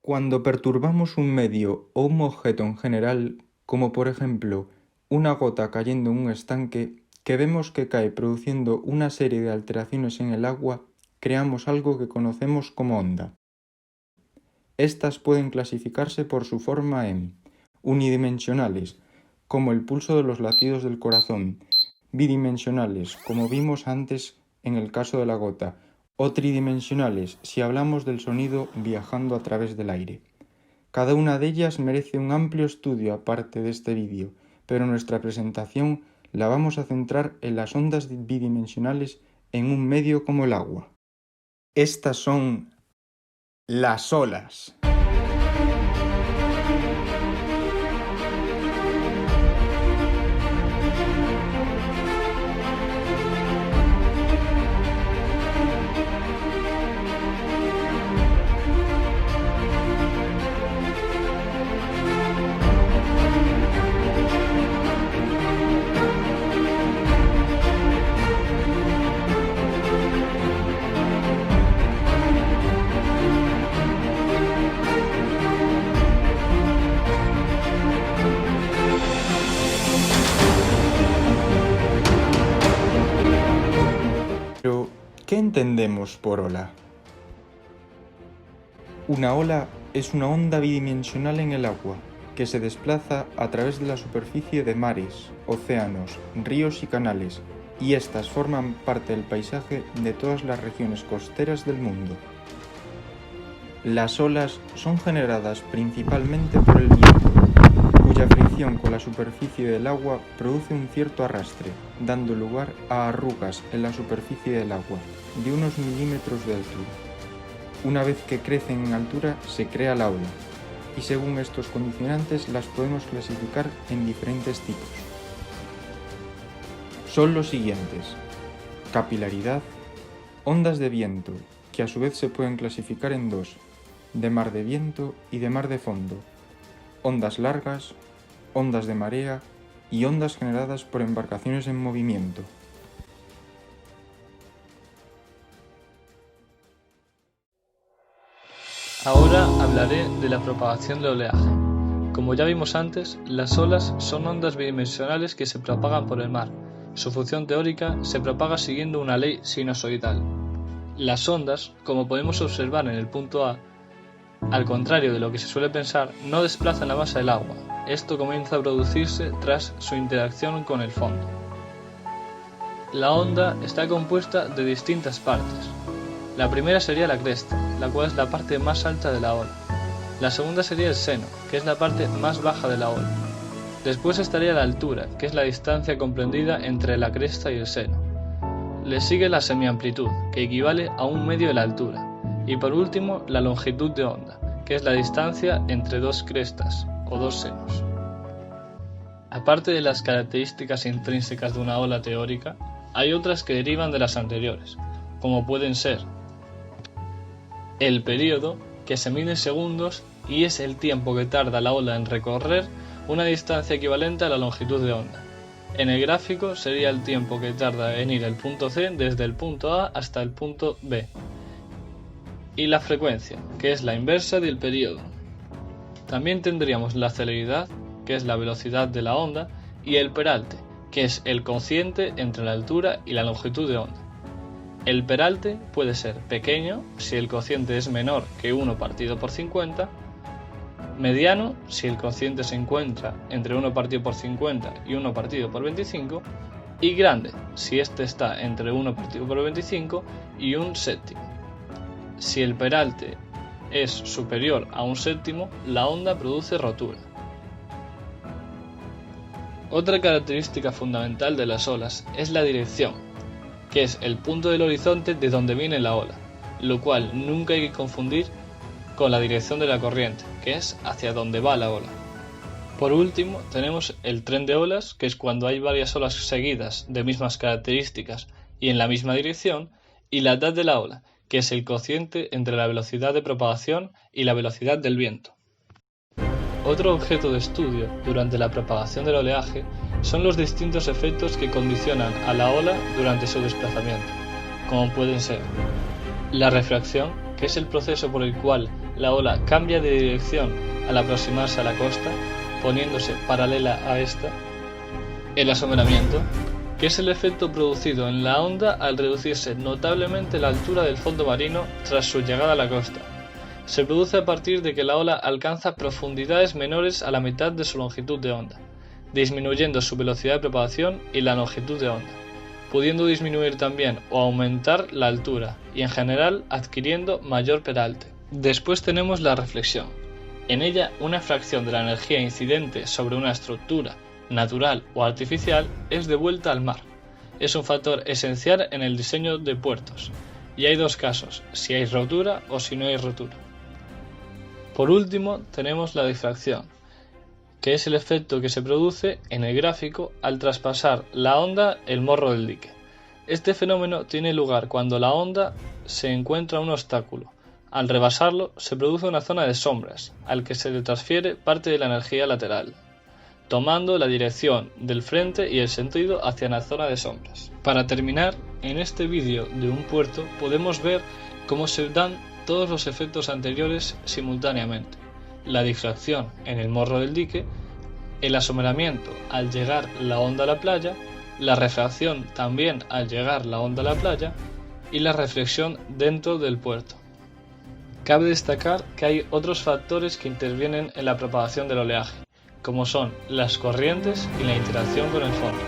Cuando perturbamos un medio o un objeto en general, como por ejemplo una gota cayendo en un estanque, que vemos que cae produciendo una serie de alteraciones en el agua, creamos algo que conocemos como onda. Estas pueden clasificarse por su forma en unidimensionales, como el pulso de los latidos del corazón, bidimensionales, como vimos antes en el caso de la gota, o tridimensionales si hablamos del sonido viajando a través del aire. Cada una de ellas merece un amplio estudio aparte de este vídeo, pero nuestra presentación la vamos a centrar en las ondas bidimensionales en un medio como el agua. Estas son las olas. Pero, ¿qué entendemos por ola? Una ola es una onda bidimensional en el agua, que se desplaza a través de la superficie de mares, océanos, ríos y canales, y estas forman parte del paisaje de todas las regiones costeras del mundo. Las olas son generadas principalmente por el viento, cuya fricción con la superficie del agua produce un cierto arrastre, dando lugar a arrugas en la superficie del agua, de unos milímetros de altura. Una vez que crecen en altura, se crea la ola, y según estos condicionantes las podemos clasificar en diferentes tipos. Son los siguientes: capilaridad, ondas de viento, que a su vez se pueden clasificar en dos, de mar de viento y de mar de fondo, ondas largas, ondas de marea y ondas generadas por embarcaciones en movimiento. Ahora hablaré de la propagación del oleaje. Como ya vimos antes, las olas son ondas bidimensionales que se propagan por el mar. Su función teórica se propaga siguiendo una ley sinusoidal. Las ondas, como podemos observar en el punto A, al contrario de lo que se suele pensar, no desplazan la masa del agua. Esto comienza a producirse tras su interacción con el fondo. La onda está compuesta de distintas partes. La primera sería la cresta, la cual es la parte más alta de la ola. La segunda sería el seno, que es la parte más baja de la ola. Después estaría la altura, que es la distancia comprendida entre la cresta y el seno. Le sigue la semiamplitud, que equivale a un medio de la altura. Y por último, la longitud de onda, que es la distancia entre dos crestas o dos senos. Aparte de las características intrínsecas de una ola teórica, hay otras que derivan de las anteriores, como pueden ser el período, que se mide en segundos y es el tiempo que tarda la ola en recorrer una distancia equivalente a la longitud de onda. En el gráfico sería el tiempo que tarda en ir el punto C desde el punto A hasta el punto B. Y la frecuencia, que es la inversa del período. También tendríamos la celeridad, que es la velocidad de la onda, y el peralte, que es el cociente entre la altura y la longitud de onda. El peralte puede ser pequeño si el cociente es menor que 1 partido por 50, mediano si el cociente se encuentra entre 1 partido por 50 y 1 partido por 25, y grande si este está entre 1 partido por 25 y un séptimo. Si el peralte es superior a un séptimo, la onda produce rotura. Otra característica fundamental de las olas es la dirección, que es el punto del horizonte de donde viene la ola, lo cual nunca hay que confundir con la dirección de la corriente, que es hacia donde va la ola. Por último, tenemos el tren de olas, que es cuando hay varias olas seguidas de mismas características y en la misma dirección, y la edad de la ola, que es el cociente entre la velocidad de propagación y la velocidad del viento. Otro objeto de estudio durante la propagación del oleaje son los distintos efectos que condicionan a la ola durante su desplazamiento, como pueden ser la refracción, que es el proceso por el cual la ola cambia de dirección al aproximarse a la costa, poniéndose paralela a esta. El asomeramiento, que es el efecto producido en la onda al reducirse notablemente la altura del fondo marino tras su llegada a la costa. Se produce a partir de que la ola alcanza profundidades menores a la mitad de su longitud de onda, disminuyendo su velocidad de propagación y la longitud de onda, pudiendo disminuir también o aumentar la altura y en general adquiriendo mayor peralte. Después tenemos la reflexión. En ella, una fracción de la energía incidente sobre una estructura natural o artificial es devuelta al mar. Es un factor esencial en el diseño de puertos, y hay dos casos, si hay rotura o si no hay rotura. Por último, tenemos la difracción, que es el efecto que se produce en el gráfico al traspasar la onda el morro del dique. Este fenómeno tiene lugar cuando la onda se encuentra un obstáculo. Al rebasarlo, se produce una zona de sombras, al que se le transfiere parte de la energía lateral, tomando la dirección del frente y el sentido hacia la zona de sombras. Para terminar, en este vídeo de un puerto podemos ver cómo se dan todos los efectos anteriores simultáneamente. La difracción en el morro del dique, el asomeramiento al llegar la onda a la playa, la refracción también al llegar la onda a la playa y la reflexión dentro del puerto. Cabe destacar que hay otros factores que intervienen en la propagación del oleaje, como son las corrientes y la interacción con el fondo.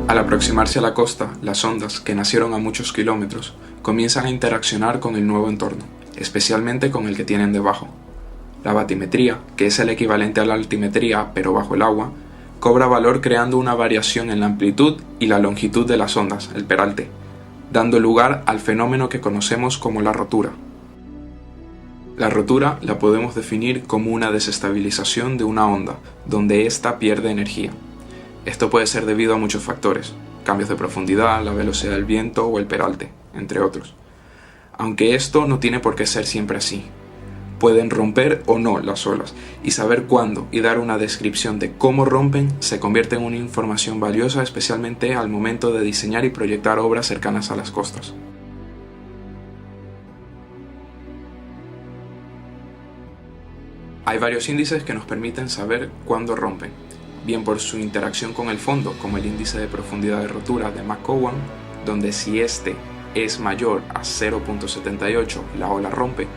Al aproximarse a la costa, las ondas, que nacieron a muchos kilómetros, comienzan a interaccionar con el nuevo entorno, especialmente con el que tienen debajo. La batimetría, que es el equivalente a la altimetría pero bajo el agua, cobra valor creando una variación en la amplitud y la longitud de las ondas, el peralte, dando lugar al fenómeno que conocemos como la rotura. La rotura la podemos definir como una desestabilización de una onda, donde ésta pierde energía. Esto puede ser debido a muchos factores, cambios de profundidad, la velocidad del viento o el peralte, entre otros. Aunque esto no tiene por qué ser siempre así. Pueden romper o no las olas, y saber cuándo y dar una descripción de cómo rompen se convierte en una información valiosa, especialmente al momento de diseñar y proyectar obras cercanas a las costas. Hay varios índices que nos permiten saber cuándo rompen, bien por su interacción con el fondo, como el índice de profundidad de rotura de McCowan, donde si este es mayor a 0.78 la ola rompe,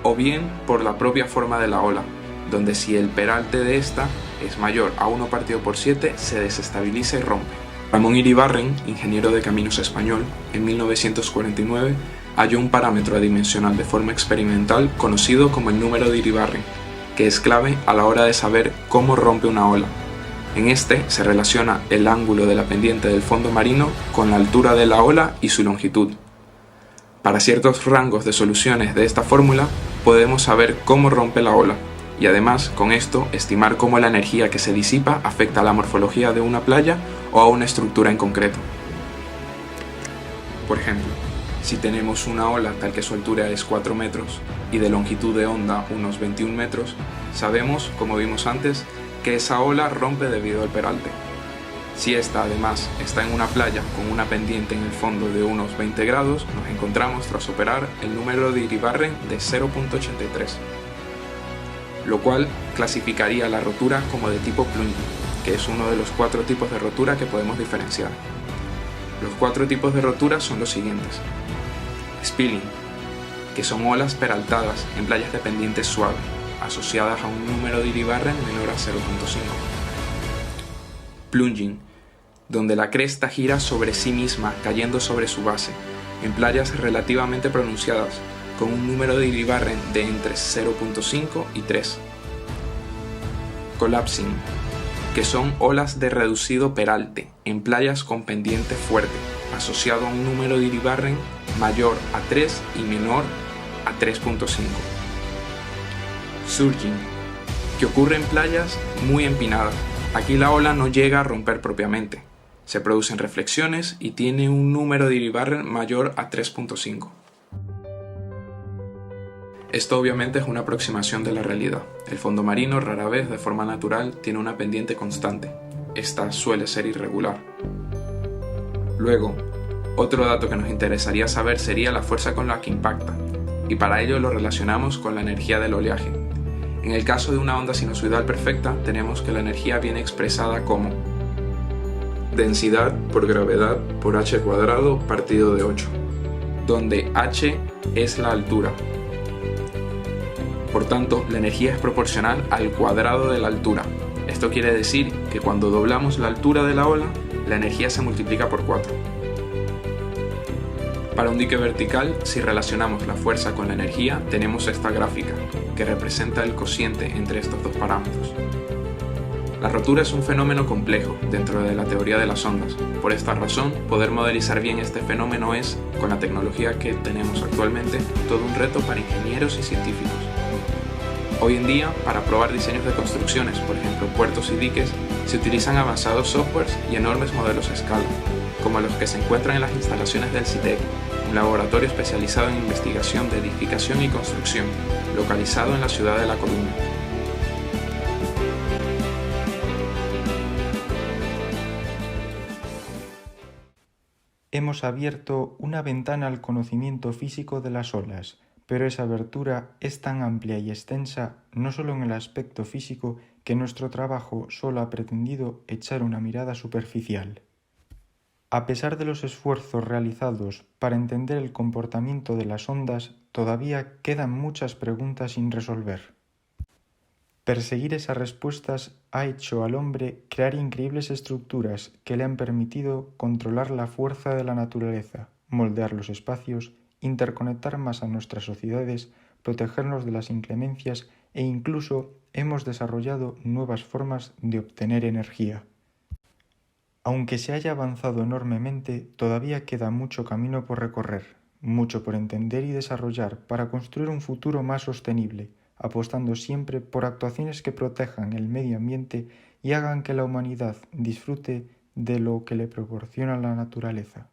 o bien por la propia forma de la ola, donde si el peralte de esta es mayor a 1 partido por 7 se desestabiliza y rompe. Ramón Iribarren, ingeniero de caminos español, en 1949 halló un parámetro adimensional de forma experimental conocido como el número de Iribarren, que es clave a la hora de saber cómo rompe una ola. En este se relaciona el ángulo de la pendiente del fondo marino con la altura de la ola y su longitud. Para ciertos rangos de soluciones de esta fórmula podemos saber cómo rompe la ola y además con esto estimar cómo la energía que se disipa afecta a la morfología de una playa o a una estructura en concreto. Por ejemplo, si tenemos una ola tal que su altura es 4 metros y de longitud de onda unos 21 metros, sabemos, como vimos antes, que esa ola rompe debido al peralte. Si esta además está en una playa con una pendiente en el fondo de unos 20 grados, nos encontramos tras operar el número de Iribarren de 0.83, lo cual clasificaría la rotura como de tipo plunging, que es uno de los 4 tipos de rotura que podemos diferenciar. Los 4 tipos de rotura son los siguientes: spilling, que son olas peraltadas en playas de pendiente suave, asociadas a un número de Iribarren menor a 0.5. Plunging, donde la cresta gira sobre sí misma, cayendo sobre su base, en playas relativamente pronunciadas, con un número de Iribarren de entre 0.5 y 3. Collapsing, que son olas de reducido peralte en playas con pendiente fuerte, asociado a un número de Iribarren mayor a 3 y menor a 3.5. Surging, que ocurre en playas muy empinadas. Aquí la ola no llega a romper propiamente. Se producen reflexiones y tiene un número de Iribarren mayor a 3.5. Esto obviamente es una aproximación de la realidad. El fondo marino rara vez de forma natural tiene una pendiente constante. Esta suele ser irregular. Luego, otro dato que nos interesaría saber sería la fuerza con la que impacta, y para ello lo relacionamos con la energía del oleaje. En el caso de una onda sinusoidal perfecta, tenemos que la energía viene expresada como densidad por gravedad por h cuadrado partido de 8, donde h es la altura. Por tanto, la energía es proporcional al cuadrado de la altura. Esto quiere decir que cuando doblamos la altura de la ola, la energía se multiplica por 4. Para un dique vertical, si relacionamos la fuerza con la energía, tenemos esta gráfica, que representa el cociente entre estos dos parámetros. La rotura es un fenómeno complejo dentro de la teoría de las ondas. Por esta razón, poder modelizar bien este fenómeno es, con la tecnología que tenemos actualmente, todo un reto para ingenieros y científicos. Hoy en día, para probar diseños de construcciones, por ejemplo puertos y diques, se utilizan avanzados softwares y enormes modelos a escala, como los que se encuentran en las instalaciones del CITEC, un laboratorio especializado en investigación de edificación y construcción, localizado en la ciudad de La Coruña. Hemos abierto una ventana al conocimiento físico de las olas, pero esa abertura es tan amplia y extensa no solo en el aspecto físico que nuestro trabajo solo ha pretendido echar una mirada superficial. A pesar de los esfuerzos realizados para entender el comportamiento de las ondas, todavía quedan muchas preguntas sin resolver. Perseguir esas respuestas ha hecho al hombre crear increíbles estructuras que le han permitido controlar la fuerza de la naturaleza, moldear los espacios, interconectar más a nuestras sociedades, protegernos de las inclemencias e incluso hemos desarrollado nuevas formas de obtener energía. Aunque se haya avanzado enormemente, todavía queda mucho camino por recorrer, mucho por entender y desarrollar para construir un futuro más sostenible, apostando siempre por actuaciones que protejan el medio ambiente y hagan que la humanidad disfrute de lo que le proporciona la naturaleza.